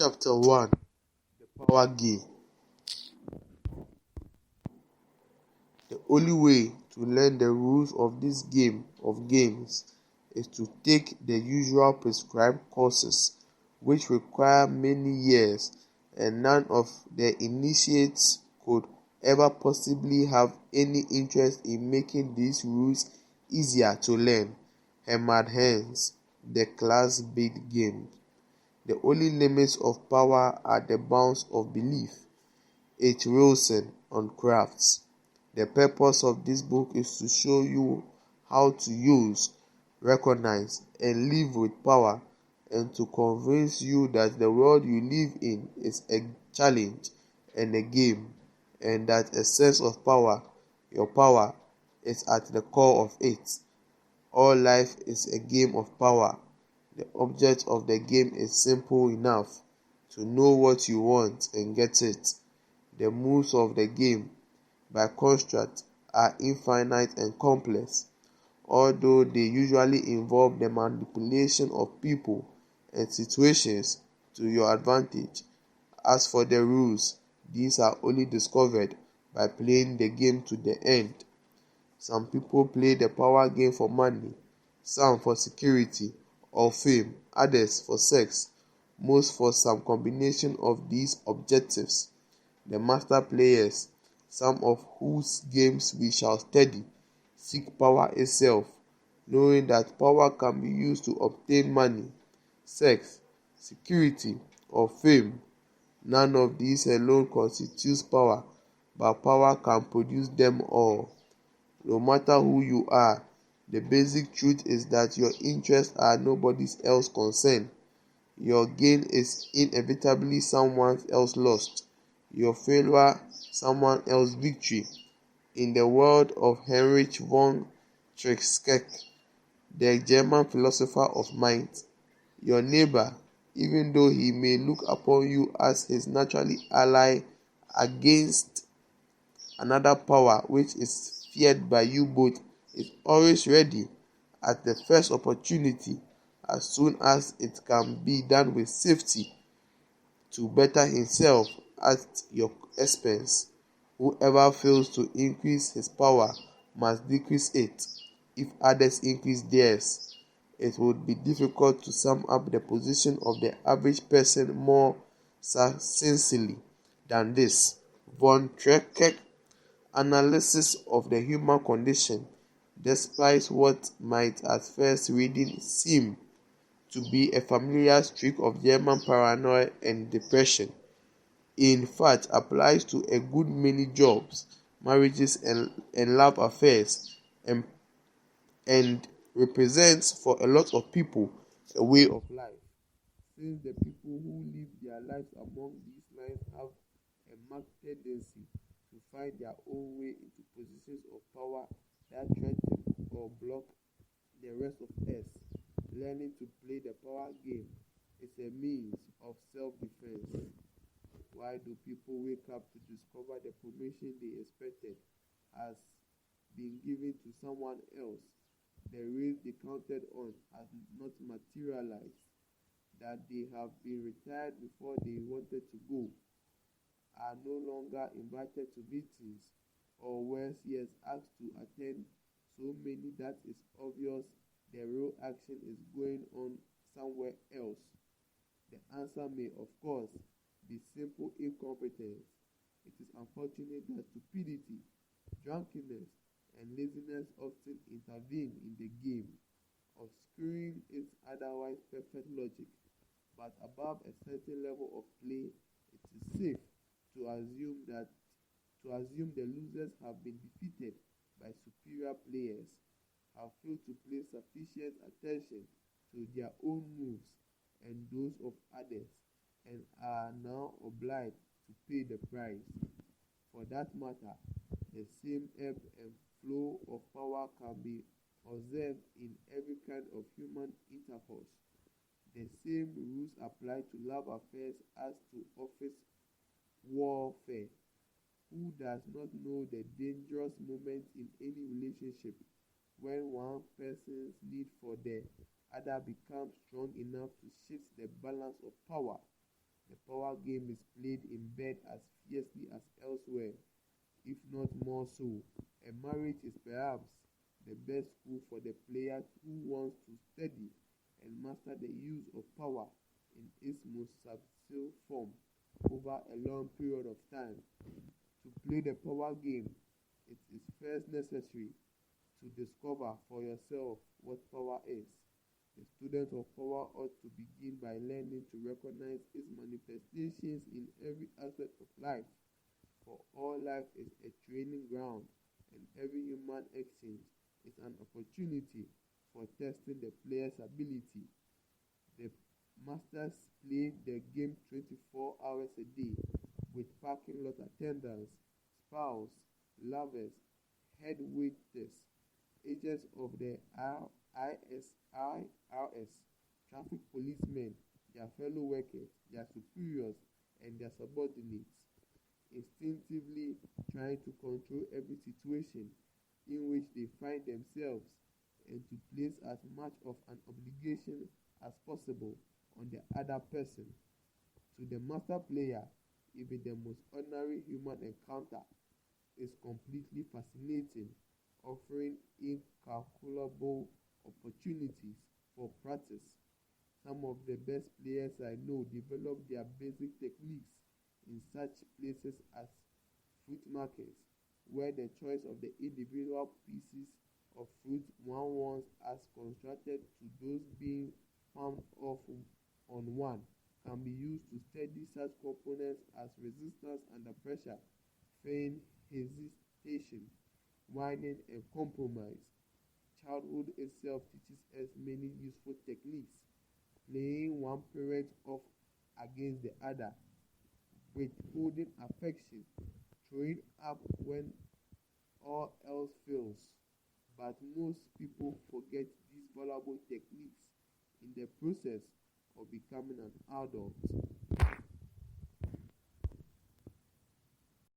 Chapter 1. The Power Game. The only way to learn the rules of this game of games is to take the usual prescribed courses, which require many years, and none of the initiates could ever possibly have any interest in making these rules easier to learn. Hammered hence the class-based game. The only limits of power are the bounds of belief. H. Wilson on Crafts. The purpose of this book is to show you how to use, recognize, and live with power, and to convince you that the world you live in is a challenge and a game, and that a sense of power, your power, is at the core of it. All life is a game of power. The object of the game is simple enough: to know what you want and get it. The moves of the game, by construct, are infinite and complex, although they usually involve the manipulation of people and situations to your advantage. As for the rules, these are only discovered by playing the game to the end. Some people play the power game for money, some for security or fame, others for sex, most for some combination of these objectives. The master players, some of whose games we shall study, seek power itself, knowing that power can be used to obtain money, sex, security, or fame. None of these alone constitutes power, but power can produce them all. No matter who you are, the basic truth is that your interests are nobody else's concern. Your gain is inevitably someone else's loss, your failure someone else's victory. In the word of Heinrich von Treitschke, the German philosopher of mind, your neighbor, even though he may look upon you as his naturally ally against another power which is feared by you both, is always ready, at the first opportunity, as soon as it can be done with safety, to better himself at your expense. Whoever fails to increase his power must decrease it. If others increase theirs, it would be difficult to sum up the position of the average person more succinctly than this. Von Treitschke's analysis of the human condition, despite what might at first reading seem to be a familiar streak of German paranoia and depression, in fact applies to a good many jobs, marriages, and love affairs, and represents for a lot of people a way of life, since the people who live their lives among these lines have a marked tendency to find their own way into positions of power that threaten or block the rest of us. Learning to play the power game is a means of self-defense. Why do people wake up to discover the promotion they expected has been given to someone else? The race they counted on has not materialized, that they have been retired before they wanted to go, are no longer invited to meetings, or worse yet, asked to attend so many that it's obvious the real action is going on somewhere else. The answer may, of course, be simple incompetence. It is unfortunate that stupidity, drunkenness, and laziness often intervene in the game, obscuring its otherwise perfect logic. But above a certain level of play, it is safe to assume the losers have been defeated by superior players, have failed to pay sufficient attention to their own moves and those of others, and are now obliged to pay the price. For that matter, the same ebb and flow of power can be observed in every kind of human intercourse. The same rules apply to love affairs as to office warfare. Who does not know the dangerous moment in any relationship when one person's need for the other becomes strong enough to shift the balance of power? The power game is played in bed as fiercely as elsewhere, if not more so. A marriage is perhaps the best school for the player who wants to study and master the use of power in its most subtle form over a long period of time. To play the power game, it is first necessary to discover for yourself what power is. The student of power ought to begin by learning to recognize its manifestations in every aspect of life, for all life is a training ground, and every human exchange is an opportunity for testing the player's ability. The masters play the game 24 hours a day with parking lot attendants, spouse, lovers, head waiters, agents of the ISIRS, traffic policemen, their fellow workers, their superiors, and their subordinates, instinctively trying to control every situation in which they find themselves and to place as much of an obligation as possible on the other person. To the master player, even the most ordinary human encounter is completely fascinating, offering incalculable opportunities for practice. Some of the best players I know develop their basic techniques in such places as fruit markets, where the choice of the individual pieces of fruit one wants as constructed to those being palmed off on one can be used to study such components as resistance under pressure, feign hesitation, whining, and compromise. Childhood itself teaches us many useful techniques, playing one parent off against the other, withholding affection, throwing up when all else fails. But most people forget these valuable techniques in the process of becoming an adult.